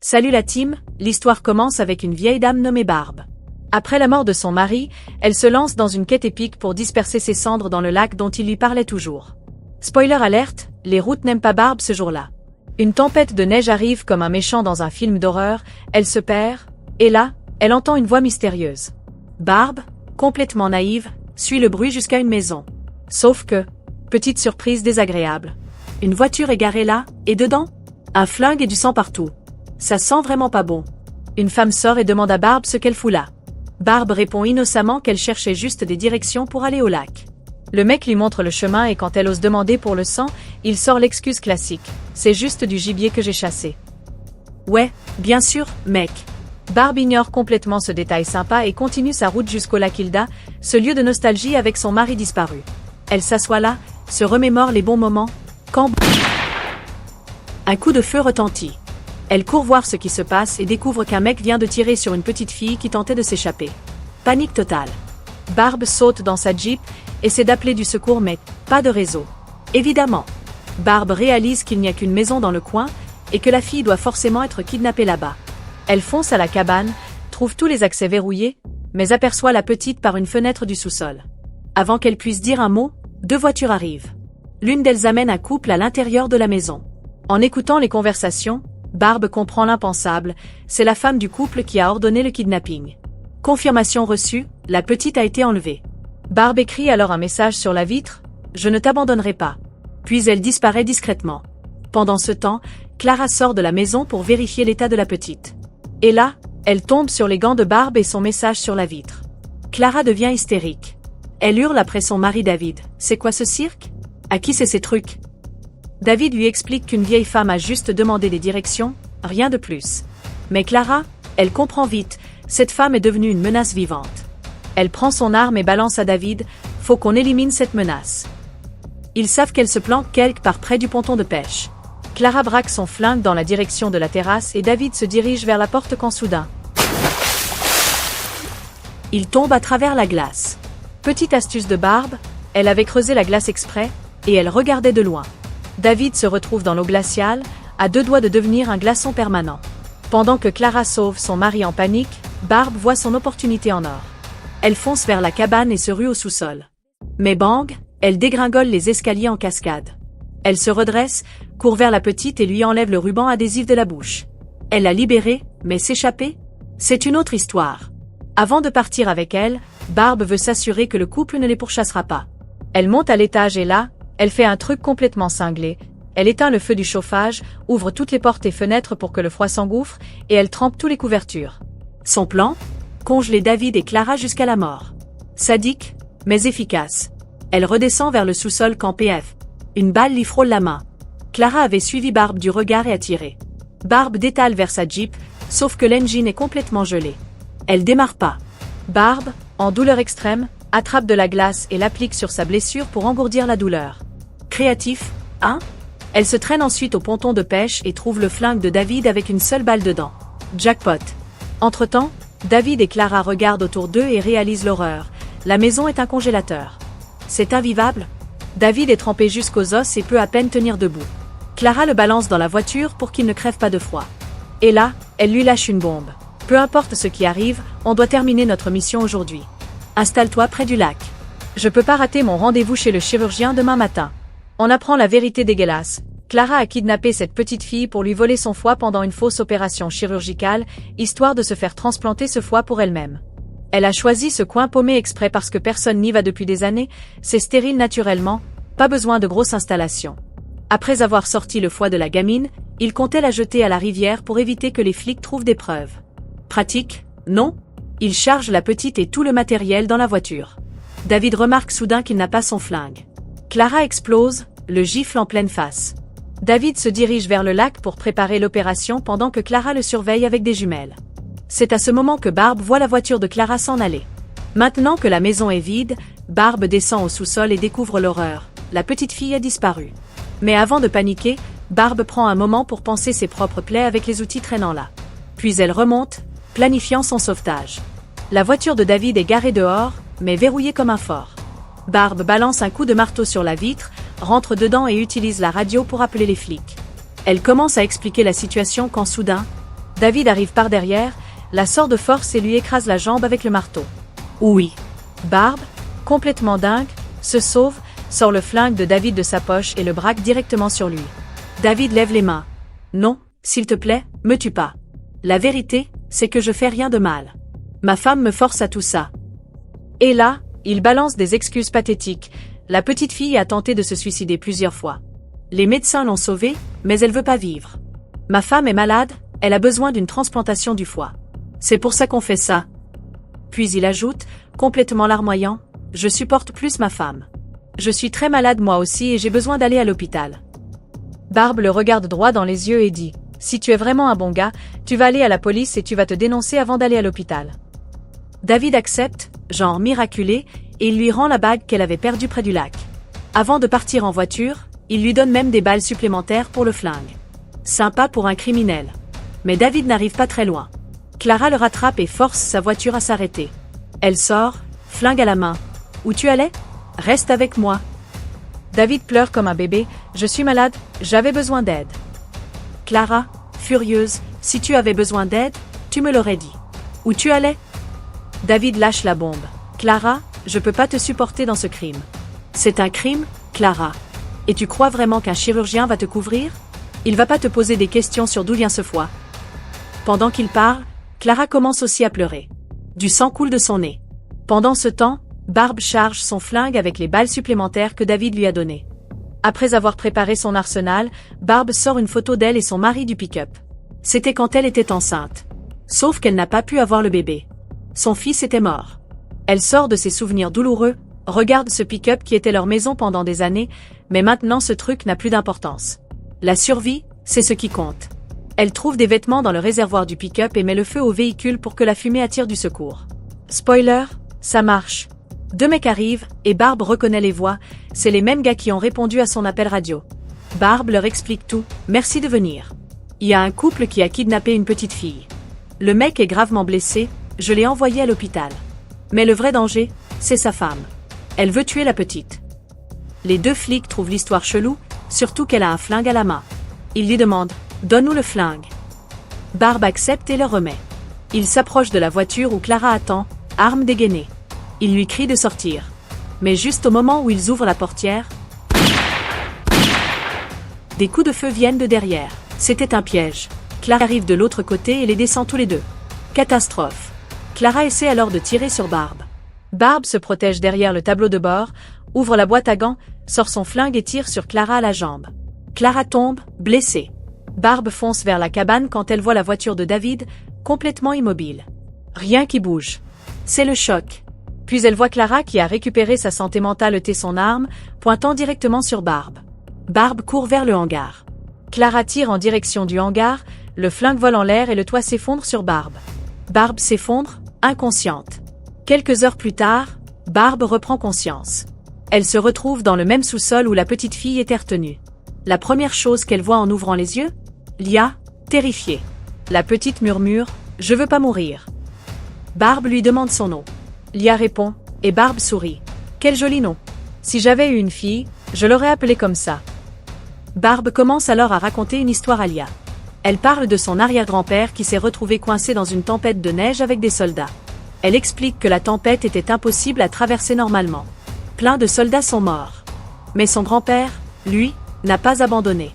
Salut la team, l'histoire commence avec une vieille dame nommée Barb. Après la mort de son mari, elle se lance dans une quête épique pour disperser ses cendres dans le lac dont il lui parlait toujours. Spoiler alerte, les routes n'aiment pas Barb ce jour-là. Une tempête de neige arrive comme un méchant dans un film d'horreur, elle se perd, et là, elle entend une voix mystérieuse. Barb, complètement naïve, suit le bruit jusqu'à une maison. Sauf que, petite surprise désagréable. Une voiture est garée là, et dedans, un flingue et du sang partout. Ça sent vraiment pas bon. Une femme sort et demande à Barb ce qu'elle fout là. Barb répond innocemment qu'elle cherchait juste des directions pour aller au lac. Le mec lui montre le chemin et quand elle ose demander pour le sang, il sort l'excuse classique. C'est juste du gibier que j'ai chassé. Ouais, bien sûr, mec. Barb ignore complètement ce détail sympa et continue sa route jusqu'au lac Hilda, ce lieu de nostalgie avec son mari disparu. Elle s'assoit là, se remémore les bons moments, quand un coup de feu retentit. Elle court voir ce qui se passe et découvre qu'un mec vient de tirer sur une petite fille qui tentait de s'échapper. Panique totale. Barb saute dans sa Jeep, essaie d'appeler du secours mais pas de réseau. Évidemment. Barb réalise qu'il n'y a qu'une maison dans le coin et que la fille doit forcément être kidnappée là-bas. Elle fonce à la cabane, trouve tous les accès verrouillés, mais aperçoit la petite par une fenêtre du sous-sol. Avant qu'elle puisse dire un mot, 2 voitures arrivent. L'une d'elles amène un couple à l'intérieur de la maison. En écoutant les conversations, Barb comprend l'impensable, c'est la femme du couple qui a ordonné le kidnapping. Confirmation reçue, la petite a été enlevée. Barb écrit alors un message sur la vitre, « Je ne t'abandonnerai pas ». Puis elle disparaît discrètement. Pendant ce temps, Clara sort de la maison pour vérifier l'état de la petite. Et là, elle tombe sur les gants de Barb et son message sur la vitre. Clara devient hystérique. Elle hurle après son mari David, « C'est quoi ce cirque? À qui c'est ces trucs ?» David lui explique qu'une vieille femme a juste demandé des directions, rien de plus. Mais Clara, elle comprend vite, cette femme est devenue une menace vivante. Elle prend son arme et balance à David, faut qu'on élimine cette menace. Ils savent qu'elle se planque quelque part près du ponton de pêche. Clara braque son flingue dans la direction de la terrasse et David se dirige vers la porte quand soudain, il tombe à travers la glace. Petite astuce de Barb, elle avait creusé la glace exprès, et elle regardait de loin. David se retrouve dans l'eau glaciale, à 2 doigts de devenir un glaçon permanent. Pendant que Clara sauve son mari en panique, Barb voit son opportunité en or. Elle fonce vers la cabane et se rue au sous-sol. Mais bang, elle dégringole les escaliers en cascade. Elle se redresse, court vers la petite et lui enlève le ruban adhésif de la bouche. Elle l'a libérée, mais s'échapper? C'est une autre histoire. Avant de partir avec elle, Barb veut s'assurer que le couple ne les pourchassera pas. Elle monte à l'étage et là, elle fait un truc complètement cinglé. Elle éteint le feu du chauffage, ouvre toutes les portes et fenêtres pour que le froid s'engouffre, et elle trempe toutes les couvertures. Son plan? Congeler David et Clara jusqu'à la mort. Sadique, mais efficace. Elle redescend vers le sous-sol quand PF. Une balle lui frôle la main. Clara avait suivi Barb du regard et a tiré. Barb détale vers sa Jeep, sauf que l'engine est complètement gelé. Elle démarre pas. Barb, en douleur extrême, attrape de la glace et l'applique sur sa blessure pour engourdir la douleur. Créatif, hein? Elle se traîne ensuite au ponton de pêche et trouve le flingue de David avec une seule balle dedans. Jackpot. Entre-temps, David et Clara regardent autour d'eux et réalisent l'horreur. La maison est un congélateur. C'est invivable? David est trempé jusqu'aux os et peut à peine tenir debout. Clara le balance dans la voiture pour qu'il ne crève pas de froid. Et là, elle lui lâche une bombe. Peu importe ce qui arrive, on doit terminer notre mission aujourd'hui. Installe-toi près du lac. Je peux pas rater mon rendez-vous chez le chirurgien demain matin. On apprend la vérité dégueulasse. Clara a kidnappé cette petite fille pour lui voler son foie pendant une fausse opération chirurgicale, histoire de se faire transplanter ce foie pour elle-même. Elle a choisi ce coin paumé exprès parce que personne n'y va depuis des années, c'est stérile naturellement, pas besoin de grosses installations. Après avoir sorti le foie de la gamine, il comptait la jeter à la rivière pour éviter que les flics trouvent des preuves. Pratique, non? Il charge la petite et tout le matériel dans la voiture. David remarque soudain qu'il n'a pas son flingue. Clara explose, le gifle en pleine face. David se dirige vers le lac pour préparer l'opération pendant que Clara le surveille avec des jumelles. C'est à ce moment que Barb voit la voiture de Clara s'en aller. Maintenant que la maison est vide, Barb descend au sous-sol et découvre l'horreur. La petite fille a disparu. Mais avant de paniquer, Barb prend un moment pour panser ses propres plaies avec les outils traînant là. Puis elle remonte, planifiant son sauvetage. La voiture de David est garée dehors, mais verrouillée comme un fort. Barb balance un coup de marteau sur la vitre, rentre dedans et utilise la radio pour appeler les flics. Elle commence à expliquer la situation quand soudain, David arrive par derrière, la sort de force et lui écrase la jambe avec le marteau. Oui. Barb, complètement dingue, se sauve, sort le flingue de David de sa poche et le braque directement sur lui. David lève les mains. Non, s'il te plaît, me tue pas. La vérité, c'est que je fais rien de mal. Ma femme me force à tout ça. Et là, il balance des excuses pathétiques. La petite fille a tenté de se suicider plusieurs fois. Les médecins l'ont sauvée, mais elle veut pas vivre. Ma femme est malade, elle a besoin d'une transplantation du foie. C'est pour ça qu'on fait ça. Puis il ajoute, complètement larmoyant, je supporte plus ma femme. Je suis très malade moi aussi et j'ai besoin d'aller à l'hôpital. Barb le regarde droit dans les yeux et dit, si tu es vraiment un bon gars, tu vas aller à la police et tu vas te dénoncer avant d'aller à l'hôpital. David accepte, genre miraculé, et il lui rend la bague qu'elle avait perdue près du lac. Avant de partir en voiture, il lui donne même des balles supplémentaires pour le flingue. Sympa pour un criminel. Mais David n'arrive pas très loin. Clara le rattrape et force sa voiture à s'arrêter. Elle sort, flingue à la main. Où tu allais? Reste avec moi. David pleure comme un bébé, je suis malade, j'avais besoin d'aide. Clara, furieuse, si tu avais besoin d'aide, tu me l'aurais dit. Où tu allais? David lâche la bombe. Clara, je peux pas te supporter dans ce crime. C'est un crime, Clara. Et tu crois vraiment qu'un chirurgien va te couvrir? Il va pas te poser des questions sur d'où vient ce foie. Pendant qu'il parle, Clara commence aussi à pleurer. Du sang coule de son nez. Pendant ce temps, Barb charge son flingue avec les balles supplémentaires que David lui a données. Après avoir préparé son arsenal, Barb sort une photo d'elle et son mari du pick-up. C'était quand elle était enceinte. Sauf qu'elle n'a pas pu avoir le bébé. Son fils était mort. Elle sort de ses souvenirs douloureux, regarde ce pick-up qui était leur maison pendant des années, mais maintenant ce truc n'a plus d'importance. La survie, c'est ce qui compte. Elle trouve des vêtements dans le réservoir du pick-up et met le feu au véhicule pour que la fumée attire du secours. Spoiler, ça marche. Deux mecs arrivent, et Barb reconnaît les voix, c'est les mêmes gars qui ont répondu à son appel radio. Barb leur explique tout, merci de venir. Il y a un couple qui a kidnappé une petite fille. Le mec est gravement blessé, je l'ai envoyé à l'hôpital. Mais le vrai danger, c'est sa femme. Elle veut tuer la petite. Les deux flics trouvent l'histoire chelou, surtout qu'elle a un flingue à la main. Ils lui demandent, donne-nous le flingue. Barb accepte et le remet. Il s'approche de la voiture où Clara attend, arme dégainée. Il lui crie de sortir. Mais juste au moment où ils ouvrent la portière, des coups de feu viennent de derrière. C'était un piège. Clara arrive de l'autre côté et les descend tous les deux. Catastrophe. Clara essaie alors de tirer sur Barb. Barb se protège derrière le tableau de bord, ouvre la boîte à gants, sort son flingue et tire sur Clara à la jambe. Clara tombe, blessée. Barb fonce vers la cabane quand elle voit la voiture de David, complètement immobile. Rien qui bouge. C'est le choc. Puis elle voit Clara qui a récupéré sa santé mentale ôter son arme, pointant directement sur Barb. Barb court vers le hangar. Clara tire en direction du hangar, le flingue vole en l'air et le toit s'effondre sur Barb. Barb s'effondre, inconsciente. Quelques heures plus tard, Barb reprend conscience. Elle se retrouve dans le même sous-sol où la petite fille était retenue. La première chose qu'elle voit en ouvrant les yeux, Lia, terrifiée. La petite murmure, « Je veux pas mourir ». Barb lui demande son nom. Lia répond, et Barb sourit. Quel joli nom. Si j'avais eu une fille, je l'aurais appelée comme ça. Barb commence alors à raconter une histoire à Lia. Elle parle de son arrière-grand-père qui s'est retrouvé coincé dans une tempête de neige avec des soldats. Elle explique que la tempête était impossible à traverser normalement. Plein de soldats sont morts. Mais son grand-père, lui, n'a pas abandonné.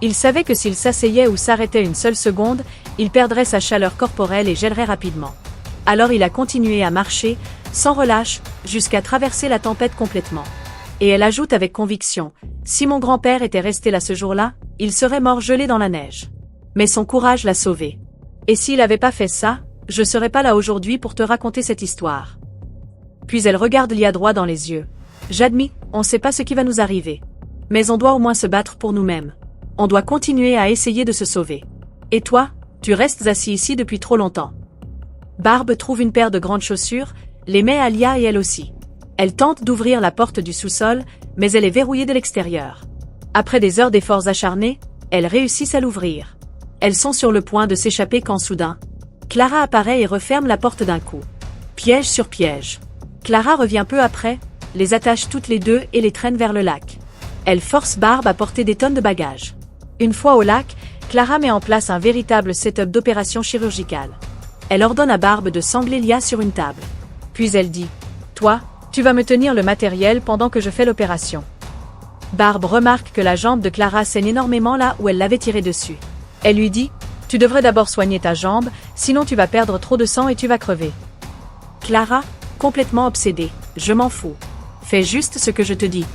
Il savait que s'il s'asseyait ou s'arrêtait une seule seconde, il perdrait sa chaleur corporelle et gèlerait rapidement. Alors il a continué à marcher, sans relâche, jusqu'à traverser la tempête complètement. Et elle ajoute avec conviction, si mon grand-père était resté là ce jour-là, il serait mort gelé dans la neige. Mais son courage l'a sauvé. Et s'il n'avait pas fait ça, je serais pas là aujourd'hui pour te raconter cette histoire. Puis elle regarde Lia droit dans les yeux. J'admets, on sait pas ce qui va nous arriver. Mais on doit au moins se battre pour nous-mêmes. On doit continuer à essayer de se sauver. Et toi, tu restes assis ici depuis trop longtemps. Barb trouve une paire de grandes chaussures, les met à Lia et elle aussi. Elle tente d'ouvrir la porte du sous-sol, mais elle est verrouillée de l'extérieur. Après des heures d'efforts acharnés, elles réussissent à l'ouvrir. Elles sont sur le point de s'échapper quand soudain, Clara apparaît et referme la porte d'un coup. Piège sur piège. Clara revient peu après, les attache toutes les deux et les traîne vers le lac. Elle force Barb à porter des tonnes de bagages. Une fois au lac, Clara met en place un véritable setup d'opération chirurgicale. Elle ordonne à Barb de sangler Lia sur une table. Puis elle dit « Toi, tu vas me tenir le matériel pendant que je fais l'opération. » Barb remarque que la jambe de Clara saigne énormément là où elle l'avait tirée dessus. Elle lui dit « Tu devrais d'abord soigner ta jambe, sinon tu vas perdre trop de sang et tu vas crever. » Clara, complètement obsédée « Je m'en fous. Fais juste ce que je te dis. »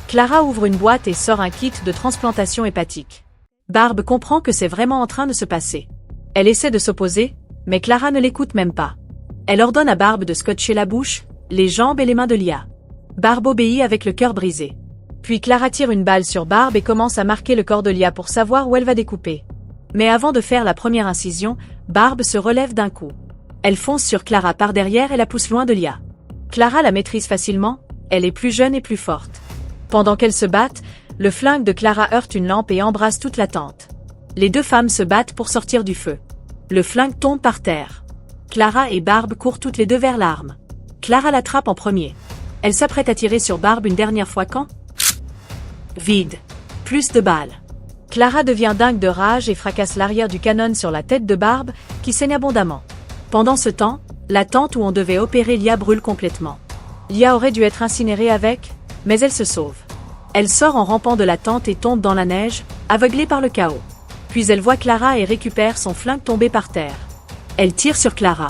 Clara ouvre une boîte et sort un kit de transplantation hépatique. Barb comprend que c'est vraiment en train de se passer. Elle essaie de s'opposer, mais Clara ne l'écoute même pas. Elle ordonne à Barb de scotcher la bouche, les jambes et les mains de Lia. Barb obéit avec le cœur brisé. Puis Clara tire une balle sur Barb et commence à marquer le corps de Lia pour savoir où elle va découper. Mais avant de faire la première incision, Barb se relève d'un coup. Elle fonce sur Clara par derrière et la pousse loin de Lia. Clara la maîtrise facilement, elle est plus jeune et plus forte. Pendant qu'elles se battent, le flingue de Clara heurte une lampe et embrase toute la tente. Les deux femmes se battent pour sortir du feu. Le flingue tombe par terre. Clara et Barb courent toutes les deux vers l'arme. Clara l'attrape en premier. Elle s'apprête à tirer sur Barb une dernière fois quand... Vide. Plus de balles. Clara devient dingue de rage et fracasse l'arrière du canon sur la tête de Barb, qui saigne abondamment. Pendant ce temps, la tente où on devait opérer Lia brûle complètement. Lia aurait dû être incinérée avec, mais elle se sauve. Elle sort en rampant de la tente et tombe dans la neige, aveuglée par le chaos. Puis elle voit Clara et récupère son flingue tombé par terre. Elle tire sur Clara.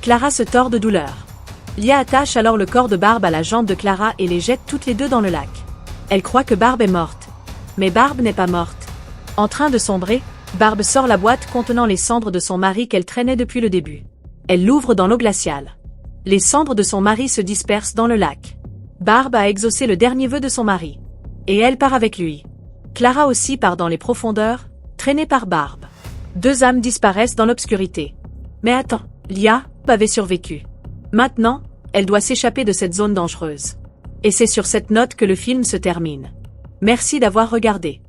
Clara se tord de douleur. Lia attache alors le corps de Barb à la jambe de Clara et les jette toutes les deux dans le lac. Elle croit que Barb est morte. Mais Barb n'est pas morte. En train de sombrer, Barb sort la boîte contenant les cendres de son mari qu'elle traînait depuis le début. Elle l'ouvre dans l'eau glaciale. Les cendres de son mari se dispersent dans le lac. Barb a exaucé le dernier vœu de son mari. Et elle part avec lui. Clara aussi part dans les profondeurs, traînée par Barb. Deux âmes disparaissent dans l'obscurité. Mais attends, Lia avait survécu. Maintenant, elle doit s'échapper de cette zone dangereuse. Et c'est sur cette note que le film se termine. Merci d'avoir regardé.